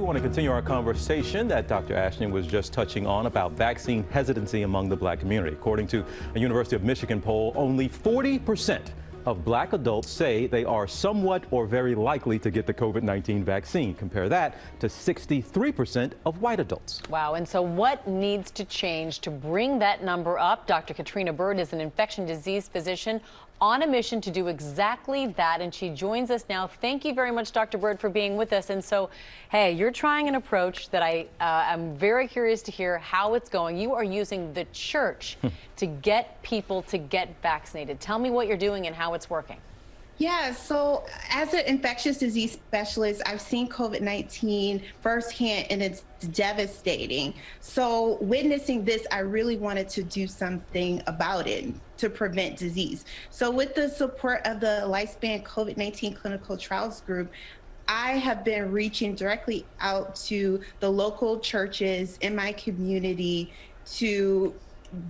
want to continue our conversation that Dr. Ashton was just touching on about vaccine hesitancy among the black community. According to a University of Michigan poll, only 40% of black adults say they are somewhat or very likely to get the COVID-19 vaccine. Compare that to 63% of white adults. Wow. And so what needs to change to bring that number up? Dr. Katrina Byrd is an infectious disease physician on a mission to do exactly that, and she joins us now. Thank you very much, Dr. Byrd, for being with us. And so, hey, you're trying an approach that I'm very curious to hear how it's going. You are using the church to get people to get vaccinated. Tell me what you're doing and how it's working. Yeah, so as an infectious disease specialist, I've seen COVID-19 firsthand, and it's devastating. So witnessing this, I really wanted to do something about it to prevent disease. So with the support of the Lifespan COVID-19 Clinical Trials Group, I have been reaching directly out to the local churches in my community to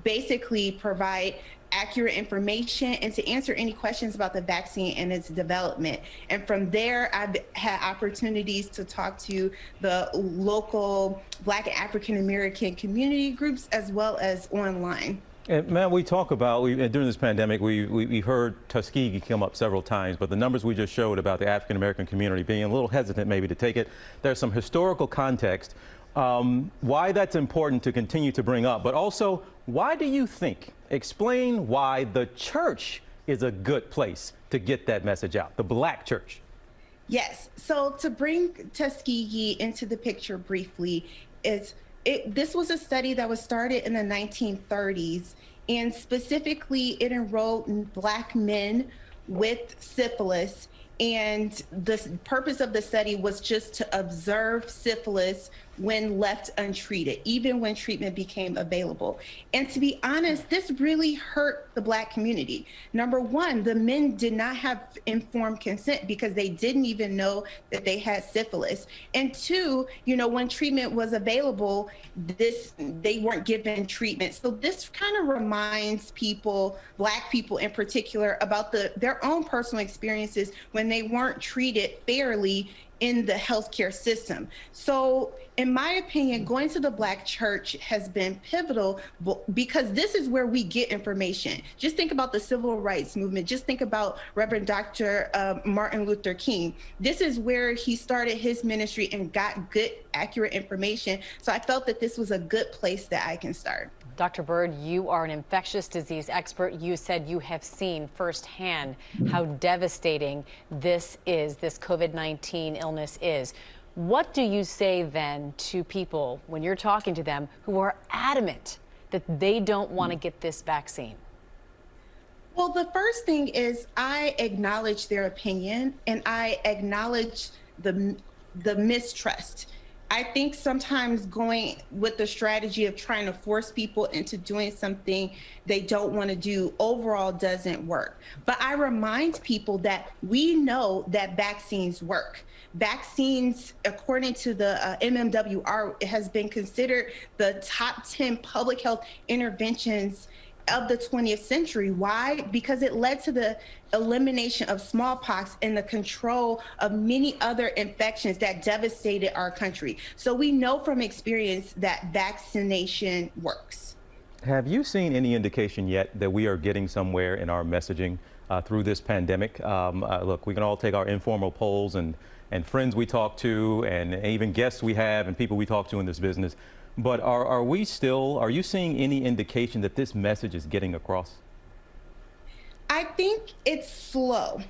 basically provide accurate information and to answer any questions about the vaccine and its development. And from there, I've had opportunities to talk to the local Black and African American community groups as well as online. And man, we talk about, during this pandemic, we heard Tuskegee come up several times, but the numbers we just showed about the African American community being a little hesitant maybe to take it, there's some historical context why that's important to continue to bring up, but also why do you think, explain why the church is a good place to get that message out, the black church? Yes, so to bring Tuskegee into the picture briefly, this was a study that was started in the 1930s, and specifically it enrolled black men with syphilis. And the purpose of the study was just to observe syphilis when left untreated, even when treatment became available. And to be honest, this really hurt the Black community. Number one, the men did not have informed consent because they didn't even know that they had syphilis. And two, when treatment was available, they weren't given treatment. So this kind of reminds people, Black people in particular, about their own personal experiences when they weren't treated fairly in the healthcare system. So in my opinion, going to the Black church has been pivotal because this is where we get information. Just think about the civil rights movement. Just think about Reverend Dr. Martin Luther King. This is where he started his ministry and got good, accurate information. So I felt that this was a good place that I can start. Dr. Byrd, you are an infectious disease expert. You said you have seen firsthand how devastating this COVID-19 illness is. What do you say then to people when you're talking to them who are adamant that they don't want to get this vaccine? Well, the first thing is I acknowledge their opinion and I acknowledge the mistrust. I think sometimes going with the strategy of trying to force people into doing something they don't want to do overall doesn't work. But I remind people that we know that vaccines work. Vaccines, according to the MMWR, has been considered the top 10 public health interventions of the 20th century. Why? Because it led to the elimination of smallpox and the control of many other infections that devastated our country. So we know from experience that vaccination works. Have you seen any indication yet that we are getting somewhere in our messaging through this pandemic? Look, we can all take our informal polls and friends we talk to and even guests we have and people we talk to in this business. But are you seeing any indication that this message is getting across? I think it's slow.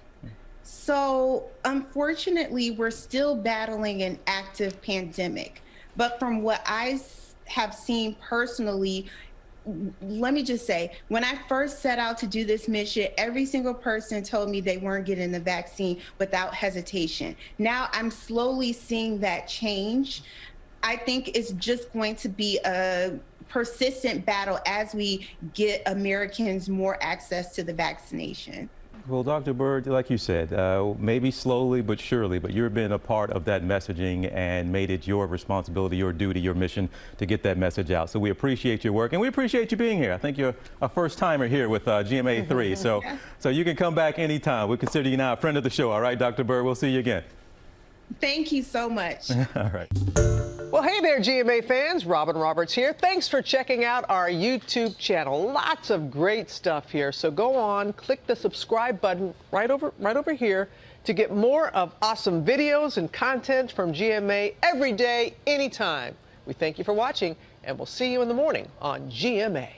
So unfortunately, we're still battling an active pandemic. But from what I have seen personally, let me just say, when I first set out to do this mission, every single person told me they weren't getting the vaccine without hesitation. Now I'm slowly seeing that change. I think it's just going to be a persistent battle as we get Americans more access to the vaccination. Well, Dr. Byrd, like you said, maybe slowly but surely, but you've been a part of that messaging and made it your responsibility, your duty, your mission to get that message out. So we appreciate your work and we appreciate you being here. I think you're a first timer here with GMA 3. So you can come back anytime. We consider you now a friend of the show. All right, Dr. Byrd, we'll see you again. Thank you so much. All right. Well, hey there, GMA fans. Robin Roberts here. Thanks for checking out our YouTube channel. Lots of great stuff here. So go on, click the subscribe button right over here to get more of awesome videos and content from GMA every day, anytime. We thank you for watching, and we'll see you in the morning on GMA.